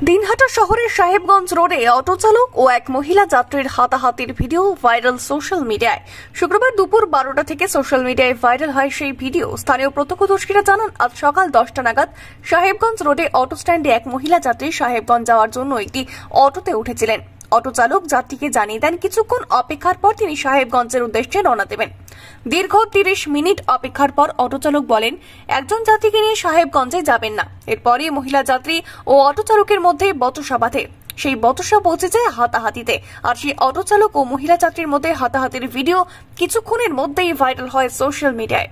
দিনহাটা শহরের সাহেবগঞ্জ রোডে অটো চালক ও এক মহিলা যাত্রীর হাতাহাতির ভিডিও ভাইরাল সোশ্যাল মিডিয়ায়। শুক্রবার দুপুর 12টা থেকে সোশ্যাল মিডিয়ায় ভাইরাল হয় সেই ভিডিও। স্থানীয় প্রত্যক্ষদর্শীরা জানান, আজ সকাল 10টা নাগাদ সাহেবগঞ্জ রোডে অটো স্ট্যান্ডে এক মহিলা যাত্রী সাহেবগঞ্জ যাওয়ার জন্য একটি অটোতে উঠেছিলেন। অটো চালক যাত্রীকে জানিয়ে দেন কিছুক্ষণ অপেক্ষার পর তিনি সাহেবগঞ্জের উদ্দেশ্যে রওনা দেবেন। দীর্ঘ 30 মিনিট অপেক্ষার পর অটো চালক বলেন একজন যাত্রীকে নিয়ে সাহেবগঞ্জে যাবেন না। এরপরই মহিলা যাত্রী ও অটো চালকের মধ্যে বচসা বাধে। সেই বচসা পৌঁছে যায় হাতাহাতিতে। আর সেই অটো চালক ও মহিলা যাত্রীর মধ্যে হাতাহাতির ভিডিও কিছুক্ষণের মধ্যেই ভাইরাল হয় সোশ্যাল মিডিয়ায়।